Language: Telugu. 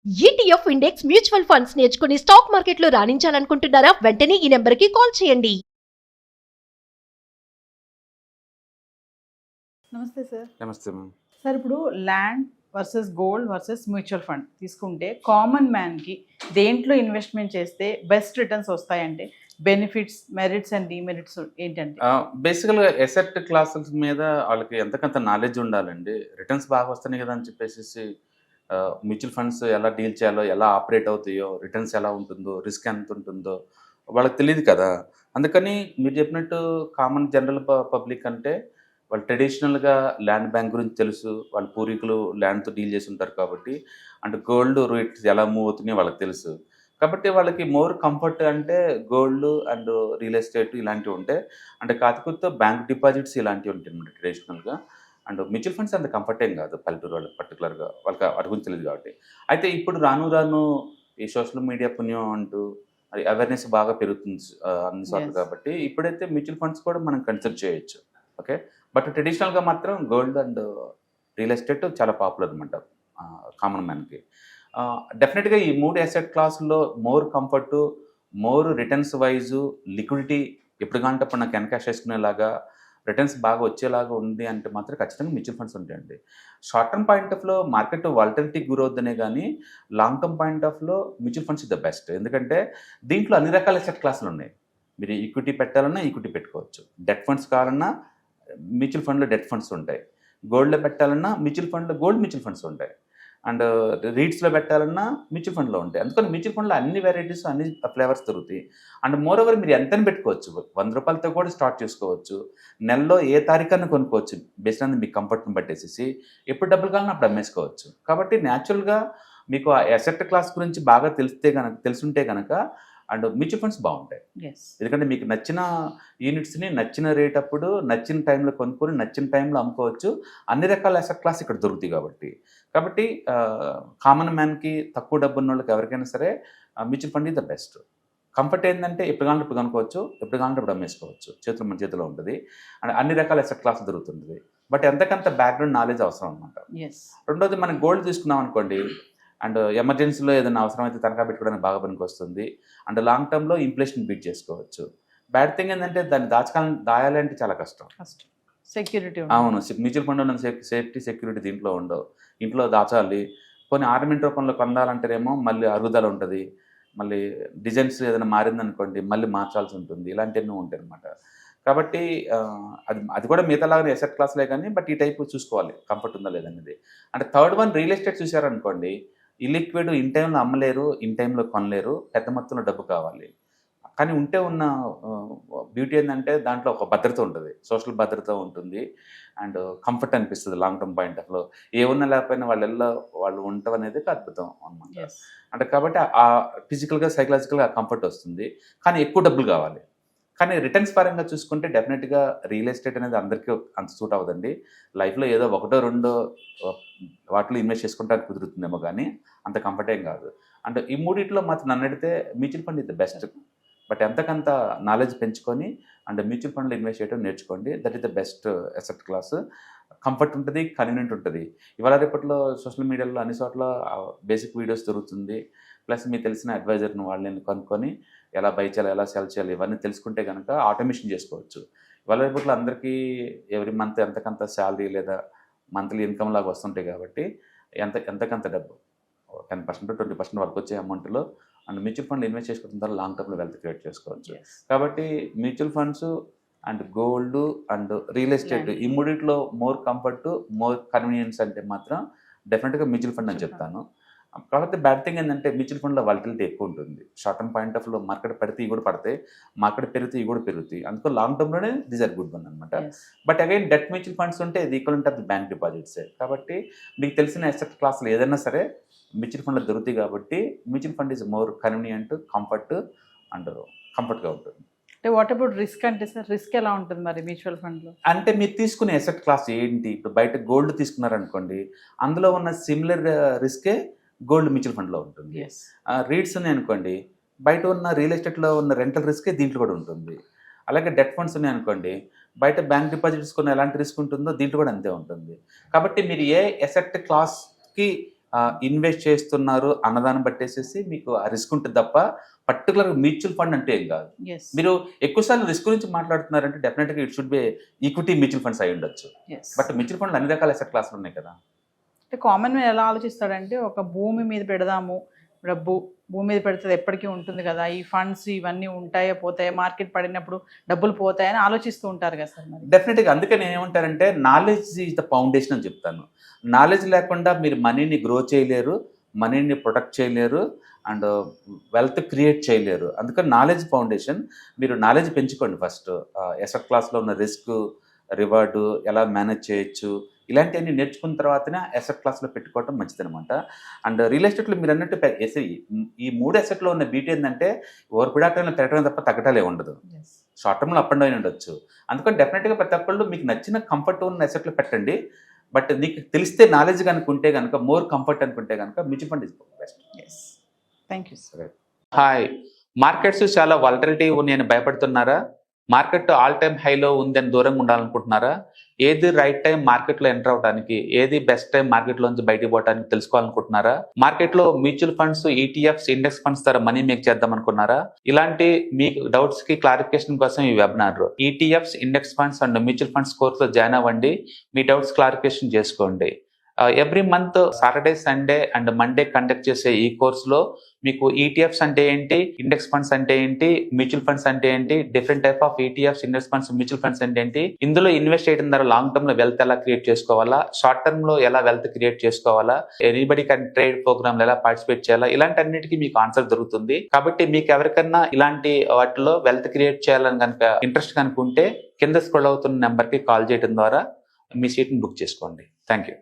ఈటీఎఫ్ ఇండెక్స్ మ్యూచువల్ ఫండ్స్ నేర్చుకుని స్టాక్ మార్కెట్లో రాణించాలనుకుంటున్నారా? వెంటనే ఈ నెంబర్కి కాల్ చేయండి. నమస్తే సార్. నమస్తే మ్యామ్. సార్ ఇప్పుడు land versus gold versus mutual fund తీసుకుంటే కామన్ మ్యాన్కి దేంట్లో ఇన్వెస్ట్మెంట్ చేస్తే బెస్ట్ రిటర్న్స్ వస్తాయంటే బెనిఫిట్స్, మెరిట్స్ అండ్ డిమెరిట్స్ ఏంటంటే? బేసికల్గా ఎసెట్ క్లాసెస్ మీద వాళ్ళకి ఎంతకంత నాలెడ్జ్ ఉండాలండి. రిటర్న్స్ బాగా వస్తున్నాయి కదా అని చెప్పేసి మ్యూచువల్ ఫండ్స్ ఎలా డీల్ చేయాలో, ఎలా ఆపరేట్ అవుతాయో, రిటర్న్స్ ఎలా ఉంటుందో, రిస్క్ ఎంత ఉంటుందో వాళ్ళకి తెలియదు కదా. అందుకని మీరు చెప్పినట్టు కామన్ జనరల్ పబ్లిక్ అంటే వాళ్ళు ట్రెడిషనల్గా ల్యాండ్ బ్యాంక్ గురించి తెలుసు, వాళ్ళ పూర్వీకులు ల్యాండ్తో డీల్ చేసి ఉంటారు కాబట్టి, అండ్ గోల్డ్ రేట్స్ ఎలా మూవ్ అవుతున్నాయో వాళ్ళకి తెలుసు. కాబట్టి వాళ్ళకి మోర్ కంఫర్ట్ అంటే గోల్డ్ అండ్ రియల్ ఎస్టేట్ ఇలాంటివి ఉంటాయి. అంటే కాకపోతే బ్యాంక్ డిపాజిట్స్ ఇలాంటివి ఉంటాయి అన్నమాట ట్రెడిషనల్గా. అండ్ మ్యూచువల్ ఫండ్స్ అంత కంఫర్ట్ ఏం కాదు పల్లెటూరు వాళ్ళకి పర్టికులర్గా, వాళ్ళకి వాటి గురించి తెలియదు కాబట్టి. అయితే ఇప్పుడు రాను రాను ఈ సోషల్ మీడియా పుణ్యం అంటూ అది అవేర్నెస్ బాగా పెరుగుతుంది అన్ని చోట్ల. Yes. కాబట్టి ఇప్పుడైతే మ్యూచువల్ ఫండ్స్ కూడా మనం కన్సిడర్ చేయొచ్చు. ఓకే, బట్ ట్రెడిషనల్గా మాత్రం గోల్డ్ అండ్ రియల్ ఎస్టేట్ చాలా పాపులర్ అనమాట కామన్ మ్యాన్కి. డెఫినెట్గా ఈ మూడు అసెట్ క్లాసుల్లో more comfort, more returns wise, liquidity ఎప్పుడు కాంటే అప్పుడు నాకు ఎన్కాష్ వేసుకునేలాగా రిటర్న్స్ బాగా వచ్చేలాగా ఉంది అంటే మాత్రం ఖచ్చితంగా మ్యూచువల్ ఫండ్స్ ఉంటాయండి. షార్ట్ టర్మ్ పాయింట్ ఆఫ్లో మార్కెట్ వాలటిలిటీ గురవుద్దనే కానీ లాంగ్ టర్మ్ పాయింట్ ఆఫ్లో mutual funds is the best. ఎందుకంటే దీంట్లో అన్ని రకాల అసెట్ క్లాసులు ఉన్నాయి. మీరు ఈక్విటీ పెట్టాలన్నా ఈక్విటీ పెట్టుకోవచ్చు, డెట్ ఫండ్స్ కావాలన్నా మ్యూచువల్ ఫండ్లో డెట్ ఫండ్స్ ఉంటాయి, గోల్డ్లో పెట్టాలన్నా మ్యూచువల్ ఫండ్లో గోల్డ్ మ్యూచువల్ ఫండ్స్ ఉంటాయి, అండ్ రీట్స్లో పెట్టాలన్నా మ్యూచువల్ ఫండ్లో ఉంటాయి. అందుకని మ్యూచువల్ ఫండ్లో అన్ని వెరైటీస్, అన్ని ఫ్లేవర్స్ దొరుకుతాయి. అండ్ మోర్ ఓవర్ మీరు ఎంతని పెట్టుకోవచ్చు, 100 రూపాయలతో కూడా స్టార్ట్ చేసుకోవచ్చు, నెలలో ఏ తారీఖాన్ని కొనుక్కోవచ్చు, బేస్డ్ ఆన్ మీ కంఫర్ట్ని బట్టేసేసి ఎప్పుడు డబ్బులు కావాలన్నా అప్పుడు అమ్మేసుకోవచ్చు. కాబట్టి న్యాచురల్గా మీకు ఆ అసెట్ క్లాస్ గురించి బాగా తెలుసుంటే కనుక అండ్ మ్యూచువల్ ఫండ్స్ బాగుంటాయి. ఎస్. ఎందుకంటే మీకు నచ్చిన యూనిట్స్ని నచ్చిన రేట్ అప్పుడు నచ్చిన టైంలో కొనుక్కొని నచ్చిన టైంలో అమ్ముకోవచ్చు. అన్ని రకాల అసెట్ క్లాస్ ఇక్కడ దొరుకుతాయి కాబట్టి కామన్ మ్యాన్కి, తక్కువ డబ్బు ఉన్న వాళ్ళకి ఎవరికైనా సరే mutual fund is the best. Comfort ఏంటంటే ఎప్పుడు కావాలంటే ఇప్పుడు కొనుక్కోవచ్చు, ఎప్పుడు కావాలంటే ఇప్పుడు అమ్మేసుకోవచ్చు, మన చేతిలో ఉంటుంది. అండ్ అన్ని రకాల అసెట్ క్లాస్ దొరుకుతుంది. బట్ ఎంతకంత బ్యాక్గ్రౌండ్ నాలెడ్జ్ అవసరం అనమాట. ఎస్. రెండోది మనం గోల్డ్ తీసుకున్నాం అనుకోండి, అండ్ ఎమర్జెన్సీలో ఏదైనా అవసరమైతే తనఖా పెట్టుకోవడానికి బాగా పనికి వస్తుంది. అండ్ లాంగ్ టర్మ్లో ఇన్ఫ్లేషన్ బీట్ చేసుకోవచ్చు. బ్యాడ్ థింగ్ ఏంటంటే దాన్ని దాయాలంటే చాలా కష్టం. సెక్యూరిటీ. అవును, మ్యూచువల్ ఫండ్ ఉన్న సేఫ్టీ సెక్యూరిటీ దీంట్లో ఉండవు. ఇంట్లో దాచాలి, కొన్ని ఆర్నమెంట్ రూపంలో కొందాలంటేనేమో మళ్ళీ అరుగుదల ఉంటుంది, మళ్ళీ డిజైన్స్ ఏదైనా మారిందనుకోండి మళ్ళీ మార్చాల్సి ఉంటుంది, ఇలాంటివన్నీ ఉంటాయి అనమాట. కాబట్టి అది కూడా మిగతాలాగానే ఎసెట్ క్లాస్లే కానీ, బట్ ఈ టైపు చూసుకోవాలి కంఫర్ట్ ఉందా లేదనేది. అంటే థర్డ్ వన్ రియల్ ఎస్టేట్ చూసారనుకోండి, ఇల్లిక్విడ్ ఇన్ టైంలో అమ్మలేరు, ఇన్ టైంలో కొనలేరు, పెద్ద మొత్తంలో డబ్బు కావాలి. కానీ ఉంటే ఉన్న బ్యూటీ ఏంటంటే దాంట్లో ఒక భద్రత ఉంటుంది, సోషల్ భద్రత ఉంటుంది, అండ్ కంఫర్ట్ అనిపిస్తుంది లాంగ్ టర్మ్ పాయింట్ ఆఫ్లో. ఏమున్నా లేకపోయినా వాళ్ళు ఉండటం అనేది అద్భుతం అనమాట. అంటే కాబట్టి ఆ ఫిజికల్గా సైకలాజికల్గా కంఫర్ట్ వస్తుంది, కానీ ఎక్కువ డబ్బులు కావాలి. కానీ రిటర్న్స్ పరంగా చూసుకుంటే డెఫినెట్గా రియల్ ఎస్టేట్ అనేది అందరికీ అంత సూట్ అవ్వదండి. లైఫ్లో ఏదో ఒకటో రెండో వాటిలో ఇన్వెస్ట్ చేసుకుంటానికి కుదురుతుందేమో కానీ అంత కంఫర్ట్ ఏం కాదు. అంటే ఈ మూడిట్లో మాత్రం నన్ను అడిగితే మ్యూచువల్ ఫండ్ ఇది బెస్ట్. బట్ ఎంతకంత నాలెడ్జ్ పెంచుకొని అండ్ మ్యూచువల్ ఫండ్లో ఇన్వెస్ట్ చేయడం నేర్చుకోండి. That is the best asset class. Comfort ఉంటుంది, కన్వీనియంట్ ఉంటుంది. ఇవాళ రేపట్లో సోషల్ మీడియాలో అన్ని చోట్ల బేసిక్ వీడియోస్ దొరుకుతుంది. ప్లస్ మీకు తెలిసిన అడ్వైజర్ని వాళ్ళని కనుక్కొని ఎలా బై చేయాలి, ఎలా సెల్ చేయాలి, ఇవన్నీ తెలుసుకుంటే కనుక ఆటోమేషన్ చేసుకోవచ్చు. ఇవాళ రేపట్లో అందరికీ ఎవ్రీ మంత్ ఎంతకంత శాలరీ లేదా మంత్లీ ఇన్కమ్ లాగా వస్తుంటాయి కాబట్టి ఎంతకంత డబ్బు 10% 20% వరకు వచ్చే అమౌంట్లో అండ్ మ్యూచువల్ ఫండ్ ఇన్వెస్ట్ చేసుకోవడం ద్వారా లాంగ్ టర్మ్లో వెల్త్ క్రియేట్ చేసుకోవచ్చు. కాబట్టి mutual funds and gold and real estate ఈ మూడిట్లో మోర్ కంఫర్ట్, మోర్ కన్వీనియన్స్ అంటే మాత్రం డెఫినెట్గా మ్యూచువల్ ఫండ్ అని చెప్తాను. కాకపోతే బ్యాడ్ థింగ్ ఏంటంటే మ్యూచువల్ ఫండ్లో వాలటిలిటీ ఎక్కువ ఉంటుంది. షార్ట్ టర్మ్ పాయింట్ ఆఫ్లో మార్కెట్ పడితే ఇవి కూడా పడతాయి, మార్కెట్ పెరిగితే ఇవి కూడా పెరుగుతాయి. అందుకో లాంగ్ టర్మ్లోనే దీస్ ఆర్ గుడ్ వన్ అనమాట. But again debt mutual funds ఉంటే ఇది ఈక్వల్ ఆఫ్ ది బ్యాంక్ డిపాజిట్సే. కాబట్టి మీకు తెలిసిన అసెట్ క్లాసులు ఏదైనా సరే మ్యూచువల్ ఫండ్లో దొరుకుతాయి. కాబట్టి mutual fund is more convenient, comfort and కంఫర్ట్గా ఉంటుంది. అంటే వాట్ అబౌట్ రిస్క్ అంటే సార్, రిస్క్ ఎలా ఉంటుంది మరి మ్యూచువల్ ఫండ్లో? అంటే మీరు తీసుకునే అసెట్ క్లాస్ ఏంటి? ఇప్పుడు బయట గోల్డ్ తీసుకున్నారనుకోండి, అందులో ఉన్న సిమిలర్ రిస్కే గోల్డ్ మ్యూచువల్ ఫండ్లో ఉంటుంది. రీట్స్ ఉన్నాయి అనుకోండి, బయట ఉన్న రియల్ ఎస్టేట్లో ఉన్న రెంటల్ రిస్కే దీంట్లో కూడా ఉంటుంది. అలాగే డెట్ ఫండ్స్ ఉన్నాయి అనుకోండి, బయట బ్యాంక్ డిపాజిట్స్ కొన్న ఎలాంటి రిస్క్ ఉంటుందో దీంట్లో కూడా అంతే ఉంటుంది. కాబట్టి మీరు ఏ అసెట్ క్లాస్కి ఇన్వెస్ట్ చేస్తున్నారు అన్నదాన్ని బట్టేసేసి మీకు ఆ రిస్క్ ఉంటుంది తప్ప పర్టికులర్ మ్యూచువల్ ఫండ్ అంటే ఏం కాదు. ఎస్ మీరు ఎక్కువసార్లు రిస్క్ గురించి మాట్లాడుతున్నారంటే డెఫినెట్గా it should be equity mutual funds అయి ఉండొచ్చు. ఎస్ బట్ మ్యూచువల్ ఫండ్లు అన్ని రకాల అసెట్ క్లాసులు ఉన్నాయి కదా. అంటే కామన్ మ్యాన్ ఎలా ఆలోచిస్తాడంటే ఒక భూమి మీద పెడదాము, డబ్బు భూమి మీద పెడితే ఎప్పటికీ ఉంటుంది కదా, ఈ ఫండ్స్ ఇవన్నీ ఉంటాయో పోతాయో, మార్కెట్ పడినప్పుడు డబ్బులు పోతాయని ఆలోచిస్తూ ఉంటారు కదా సార్. మరి డెఫినెట్గా అందుకే నేను ఏమంటానంటే నాలెడ్జ్ ఈజ్ ద ఫౌండేషన్ అని చెప్తాను. నాలెడ్జ్ లేకుండా మీరు మనీని గ్రో చేయలేరు, మనీని ప్రొటెక్ట్ చేయలేరు అండ్ వెల్త్ క్రియేట్ చేయలేరు. అందుకని నాలెడ్జ్ ఫౌండేషన్. మీరు నాలెడ్జ్ పెంచుకోండి ఫస్ట్. ఎసెట్ క్లాస్లో ఉన్న రిస్క్ రివార్డు ఎలా మేనేజ్ చేయొచ్చు ఇలాంటివన్నీ నేర్చుకున్న తర్వాతనే ఎసెట్ క్లాస్లో పెట్టుకోవడం మంచిదనమాట. అండ్ రియల్ ఎస్టేట్లో మీరు అన్నట్టు ఈ 3 ఎసెట్లో ఉన్న బ్యూటీ ఏంటంటే ఓవర్ పీరియడ్ పెరగడం తప్ప తగ్గటాలే ఉండదు. షార్ట్ టర్మ్లో అప్ అండ్ డౌన్ ఉండొచ్చు. అందుకని డెఫినెట్గా ప్రతి ఒక్కళ్ళు మీకు నచ్చిన కంఫర్ట్ ఉన్న ఎసెట్లో పెట్టండి. బట్ నీకు తెలిస్తే నాలెడ్జ్ కనుకుంటే కనుక మోర్ కంఫర్ట్ అనుకుంటే కనుక mutual fund is best. Yes thank you sir. Hi, markets చాలా వాలటిలిటీ ఉన్నాయని భయపడుతున్నారా? మార్కెట్ ఆల్ టైమ్ హైలో ఉందని దూరంగా ఉండాలనుకుంటున్నారా? ఏది రైట్ టైం మార్కెట్లో ఎంటర్ అవడానికి, ఏది బెస్ట్ టైం మార్కెట్లోంచి బయటకు పోవడానికి తెలుసుకోవాలనుకుంటున్నారా? మార్కెట్లో mutual funds, ETFs, index funds ద్వారా మనీ మేక్ చేద్దాం అనుకున్నారా? ఇలాంటి మీ డౌట్స్ కి క్లారిఫికేషన్ కోసం ఈ webinar. ETFs, index funds and mutual funds కోర్సులో జాయిన్ అవ్వండి. మీ డౌట్స్ క్లారిఫికేషన్ చేసుకోండి. Every month Saturday, Sunday and Monday conduct చేసే ఈ కోర్సులో మీకు ఈటీఎఫ్స్ అంటే ఏంటి, ఇండెక్స్ ఫండ్స్ అంటే ఏంటి, మ్యూచువల్ ఫండ్స్ అంటే ఏంటి, different type of ETFs, index funds, mutual funds అంటే ఏంటి, ఇందులో ఇన్వెస్ట్ చేయడం ద్వారా లాంగ్ టర్మ్ లో వెల్త్ ఎలా క్రియేట్ చేసుకోవాలా, షార్ట్ టర్మ్ లో ఎలా వెల్త్ క్రియేట్ చేసుకోవాలా, ఎనీబడి కెన్ ట్రేడ్ ప్రోగ్రామ్ ఎలా పార్టిసిపేట్ చేయాలా, ఇలాంటి అన్నిటికీ మీకు ఆన్సర్ దొరుకుతుంది. కాబట్టి మీకు ఎవరికన్నా ఇలాంటి వాటిలో వెల్త్ క్రియేట్ చేయాలని కనుక ఇంట్రెస్ట్ కనుకుంటే కింద స్క్రోల్ అవుతున్న నెంబర్ కి కాల్ చేయడం ద్వారా మీ సీట్ ని బుక్ చేసుకోండి. Thank you.